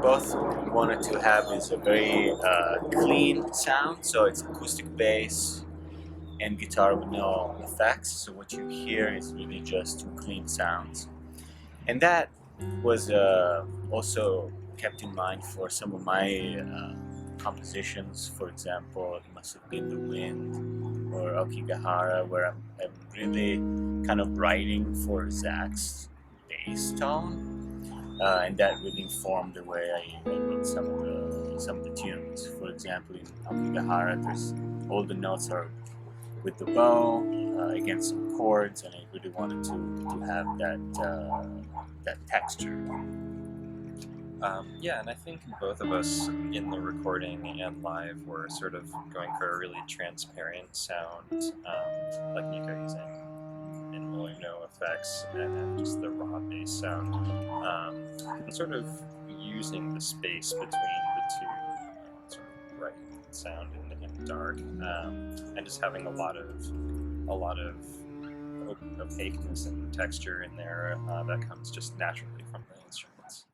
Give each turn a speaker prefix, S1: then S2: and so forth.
S1: both wanted to have is a very clean sound, so it's acoustic bass and guitar with no effects. So what you hear is really just two clean sounds, and that was also kept in mind for some of my compositions. For example, it must have been The Wind or Aokigahara, where I'm really kind of writing for Zach's bass tone, and that really informed the way I wrote some of the tunes. For example, in Aokigahara, there's all the notes are with the bow against some chords, and I really wanted to have that texture.
S2: Yeah, and I think both of us in the recording and live were sort of going for a really transparent sound, like Nico using minimal or no effects, and then just the raw bass sound, and sort of using the space between the two, sort of bright sound and dark, and just having a lot of opaqueness and texture in there that comes just naturally from the instruments.